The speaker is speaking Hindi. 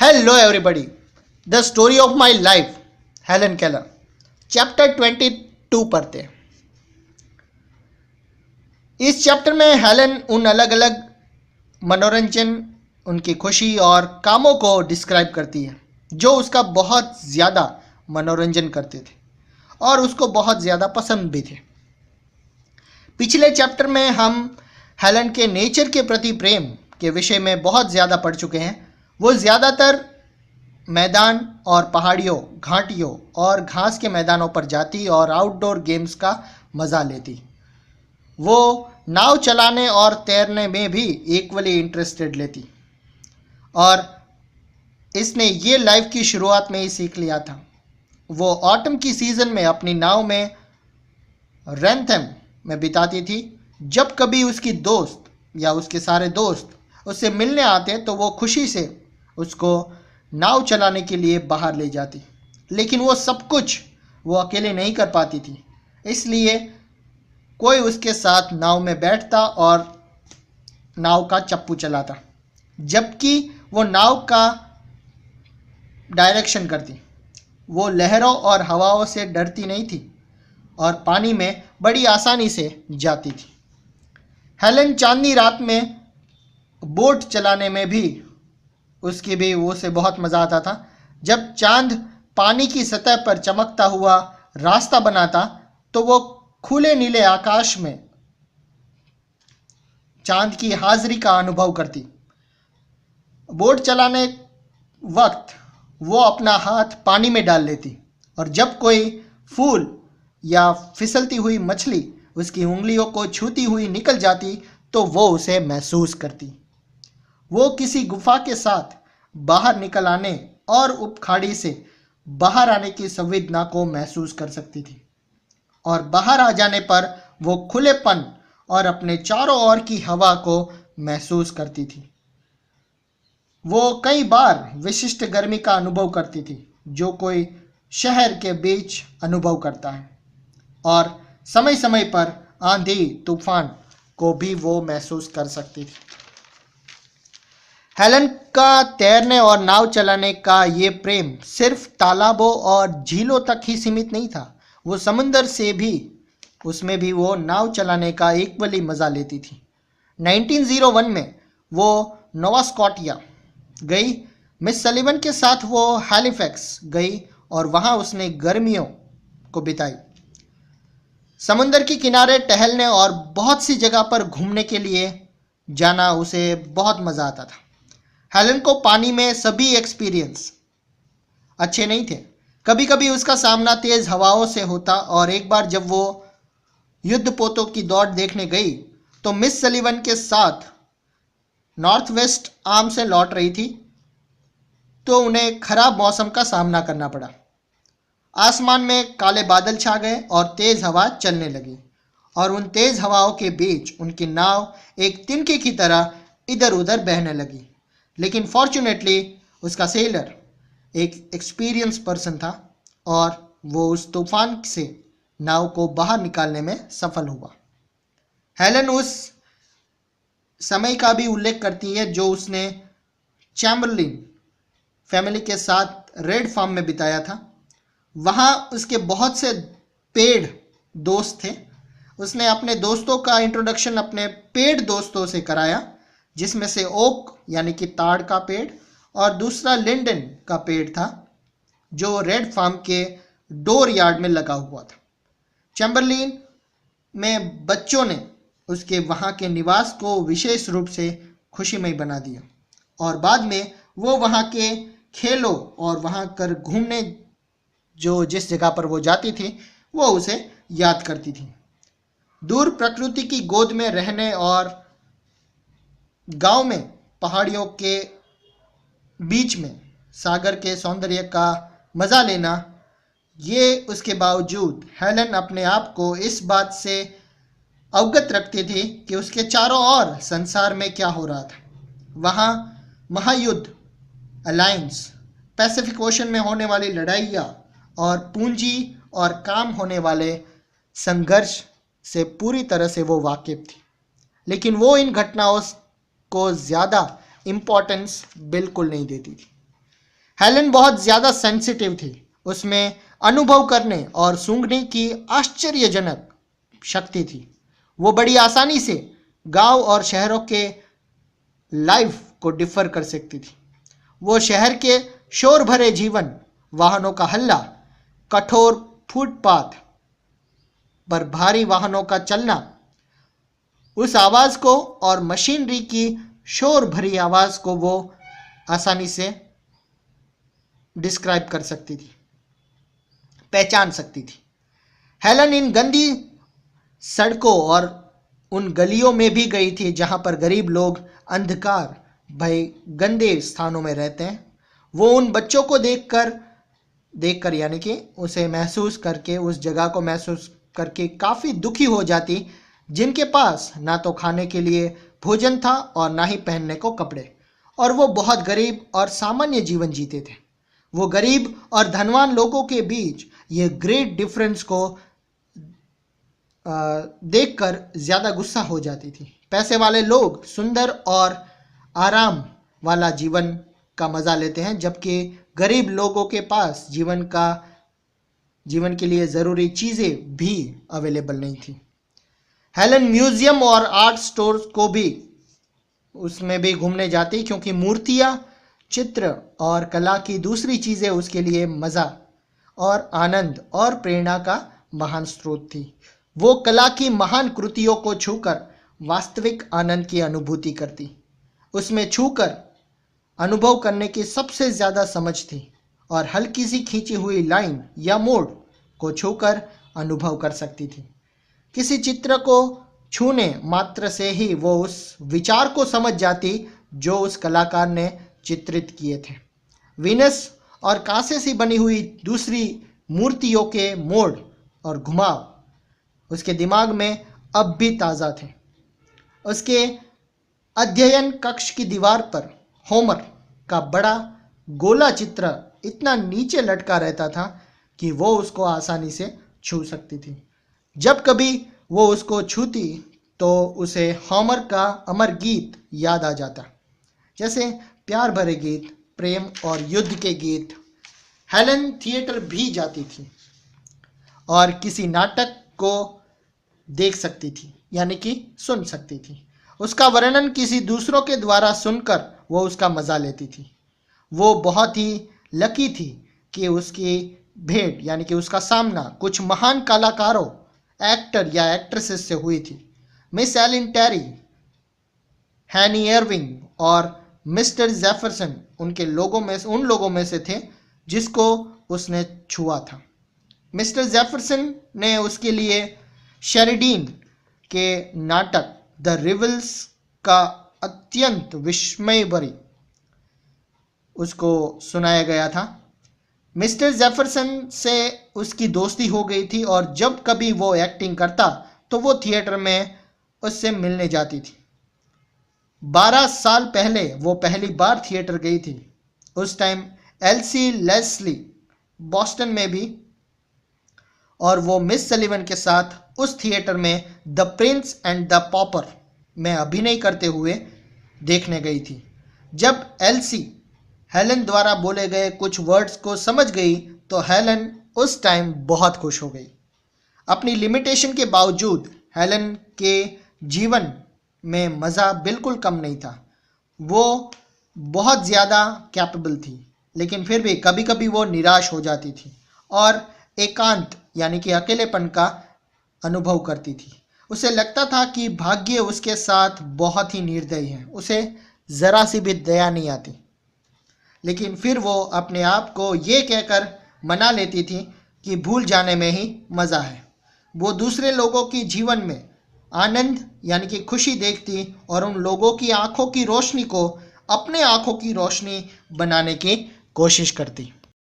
Hello, everybody. The story of my life, Helen Keller. Chapter 22 पढ़ते हैं। इस चैप्टर में हेलन उन अलग अलग मनोरंजन, उनकी खुशी और कामों को डिस्क्राइब करती है जो उसका बहुत ज़्यादा मनोरंजन करते थे और उसको बहुत ज़्यादा पसंद भी थे। पिछले चैप्टर में हम हेलन के नेचर के प्रति प्रेम के विषय में बहुत ज़्यादा पढ़ चुके हैं। वो ज़्यादातर मैदान और पहाड़ियों, घाटियों और घास के मैदानों पर जाती और आउटडोर गेम्स का मज़ा लेती। वो नाव चलाने और तैरने में भी इक्वली इंटरेस्टेड लेती और इसने ये लाइफ की शुरुआत में ही सीख लिया था। वो ऑटम की सीज़न में अपनी नाव में रेंथम में बिताती थी। जब कभी उसकी दोस्त या उसके सारे दोस्त उससे मिलने आते तो वो खुशी से उसको नाव चलाने के लिए बाहर ले जाती, लेकिन वो सब कुछ वो अकेले नहीं कर पाती थी, इसलिए कोई उसके साथ नाव में बैठता और नाव का चप्पू चलाता, जबकि वो नाव का डायरेक्शन करती। वो लहरों और हवाओं से डरती नहीं थी और पानी में बड़ी आसानी से जाती थी। हेलन चांदनी रात में बोट चलाने में भी उसे बहुत मज़ा आता था। जब चांद पानी की सतह पर चमकता हुआ रास्ता बनाता तो वो खुले नीले आकाश में चांद की हाजिरी का अनुभव करती। बोट चलाने वक्त वो अपना हाथ पानी में डाल लेती और जब कोई फूल या फिसलती हुई मछली उसकी उंगलियों को छूती हुई निकल जाती तो वो उसे महसूस करती। वो किसी गुफा के साथ बाहर निकल आने और उपखाड़ी से बाहर आने की संवेदना को महसूस कर सकती थी और बाहर आ जाने पर वो खुलेपन और अपने चारों ओर की हवा को महसूस करती थी। वो कई बार विशिष्ट गर्मी का अनुभव करती थी जो कोई शहर के बीच अनुभव करता है और समय समय पर आंधी तूफान को भी वो महसूस कर सकती थी। हेलन का तैरने और नाव चलाने का ये प्रेम सिर्फ तालाबों और झीलों तक ही सीमित नहीं था। वो समुंदर से भी उसमें भी वो नाव चलाने का इक्वली मज़ा लेती थी। 1901 में वो नोवा स्कॉटिया गई। मिस सलीवन के साथ वो हैलिफैक्स गई और वहाँ उसने गर्मियों को बिताई। समुंदर के किनारे टहलने और बहुत सी जगह पर घूमने के लिए जाना उसे बहुत मज़ा आता था। हेलन को पानी में सभी एक्सपीरियंस अच्छे नहीं थे। कभी कभी उसका सामना तेज़ हवाओं से होता और एक बार जब वो युद्धपोतों की दौड़ देखने गई तो मिस सलीवन के साथ नॉर्थ वेस्ट आर्म से लौट रही थी तो उन्हें खराब मौसम का सामना करना पड़ा। आसमान में काले बादल छा गए और तेज़ हवा चलने लगी और उन तेज़ हवाओं के बीच उनकी नाव एक तिनके की तरह इधर उधर बहने लगी। लेकिन फॉर्चुनेटली उसका सेलर एक एक्सपीरियंस पर्सन था और वो उस तूफान से नाव को बाहर निकालने में सफल हुआ। हेलन उस समय का भी उल्लेख करती है जो उसने चैम्बरलिन फैमिली के साथ रेड फार्म में बिताया था। वहाँ उसके बहुत से पेड़ दोस्त थे। उसने अपने दोस्तों का इंट्रोडक्शन अपने पेड़ दोस्तों से कराया, जिसमें से ओक यानी कि ताड़ का पेड़ और दूसरा लिंडन का पेड़ था जो रेड फार्म के डोर यार्ड में लगा हुआ था। चैम्बरलिन में बच्चों ने उसके वहाँ के निवास को विशेष रूप से खुशीमय बना दिया और बाद में वो वहाँ के खेलों और वहाँ कर घूमने जो जिस जगह पर वो जाती थी वो उसे याद करती थी। दूर प्रकृति की गोद में रहने और गांव में पहाड़ियों के बीच में सागर के सौंदर्य का मज़ा लेना, ये उसके बावजूद हेलन अपने आप को इस बात से अवगत रखती थी कि उसके चारों ओर संसार में क्या हो रहा था। वहाँ महायुद्ध, अलायंस, पैसिफिक ओशन में होने वाली लड़ाइयाँ और पूंजी और काम होने वाले संघर्ष से पूरी तरह से वो वाकिफ थी, लेकिन वो इन घटनाओं को ज़्यादा इम्पोर्टेंस बिल्कुल नहीं देती थी। हेलेन बहुत ज्यादा सेंसिटिव थी। उसमें अनुभव करने और सूंघने की आश्चर्यजनक शक्ति थी। वो बड़ी आसानी से गांव और शहरों के लाइफ को डिफर कर सकती थी। वो शहर के शोर भरे जीवन, वाहनों का हल्ला, कठोर फुटपाथ पर भारी वाहनों का चलना, उस आवाज को और मशीनरी की शोर भरी आवाज को वो आसानी से डिस्क्राइब कर सकती थी, पहचान सकती थी। हेलन इन गंदी सड़कों और उन गलियों में भी गई थी जहां पर गरीब लोग अंधकार भय गंदे स्थानों में रहते हैं। वो उन बच्चों को देखकर यानी कि उसे महसूस करके, उस जगह को महसूस करके काफ़ी दुखी हो जाती, जिनके पास ना तो खाने के लिए भोजन था और ना ही पहनने को कपड़े, और वो बहुत गरीब और सामान्य जीवन जीते थे। वो गरीब और धनवान लोगों के बीच ये ग्रेट डिफरेंस को देखकर ज़्यादा गुस्सा हो जाती थी। पैसे वाले लोग सुंदर और आराम वाला जीवन का मज़ा लेते हैं, जबकि गरीब लोगों के पास जीवन के लिए ज़रूरी चीज़ें भी अवेलेबल नहीं थी। हेलन म्यूज़ियम और आर्ट स्टोर्स को भी उसमें भी घूमने जाती, क्योंकि मूर्तियाँ, चित्र और कला की दूसरी चीज़ें उसके लिए मज़ा और आनंद और प्रेरणा का महान स्रोत थी। वो कला की महान कृतियों को छूकर वास्तविक आनंद की अनुभूति करती। उसमें छूकर अनुभव करने की सबसे ज़्यादा समझ थी और हल्की सी खींची हुई लाइन या मोड़ को छूकर अनुभव कर सकती थी। किसी चित्र को छूने मात्र से ही वो उस विचार को समझ जाती जो उस कलाकार ने चित्रित किए थे। वीनस और कांसे से बनी हुई दूसरी मूर्तियों के मोड़ और घुमाव उसके दिमाग में अब भी ताज़ा थे। उसके अध्ययन कक्ष की दीवार पर होमर का बड़ा गोला चित्र इतना नीचे लटका रहता था कि वो उसको आसानी से छू सकती थी। जब कभी वो उसको छूती तो उसे होमर का अमर गीत याद आ जाता, जैसे प्यार भरे गीत, प्रेम और युद्ध के गीत। हेलन थिएटर भी जाती थी और किसी नाटक को देख सकती थी, यानी कि सुन सकती थी। उसका वर्णन किसी दूसरों के द्वारा सुनकर वो उसका मज़ा लेती थी। वो बहुत ही लकी थी कि उसकी भेंट यानी कि उसका सामना कुछ महान कलाकारों, एक्टर या एक्ट्रेसेस से हुई थी। मिस एलिन टेरी, हैनी एर्विंग और मिस्टर जेफरसन उन लोगों में से थे जिसको उसने छुआ था। मिस्टर जेफरसन ने उसके लिए शेरिडीन के नाटक द रिवल्स का अत्यंत विस्मयभरी उसको सुनाया गया था। मिस्टर जेफरसन से उसकी दोस्ती हो गई थी और जब कभी वो एक्टिंग करता तो वो थिएटर में उससे मिलने जाती थी। 12 साल पहले वो पहली बार थिएटर गई थी। उस टाइम एल्सी लेस्ली बॉस्टन में भी, और वो मिस सलीवन के साथ उस थिएटर में the prince and the pauper में अभिनय करते हुए देखने गई थी। जब एल्सी हेलन द्वारा बोले गए कुछ वर्ड्स को समझ गई तो हेलन उस टाइम बहुत खुश हो गई। अपनी लिमिटेशन के बावजूद हेलन के जीवन में मज़ा बिल्कुल कम नहीं था। वो बहुत ज़्यादा कैपेबल थी, लेकिन फिर भी कभी कभी वो निराश हो जाती थी और एकांत यानी कि अकेलेपन का अनुभव करती थी। उसे लगता था कि भाग्य उसके साथ बहुत ही निर्दयी है, उसे ज़रा सी भी दया नहीं आती। लेकिन फिर वो अपने आप को ये कहकर मना लेती थी कि भूल जाने में ही मज़ा है। वो दूसरे लोगों की जीवन में आनंद यानी कि खुशी देखती और उन लोगों की आंखों की रोशनी को अपने आंखों की रोशनी बनाने की कोशिश करती।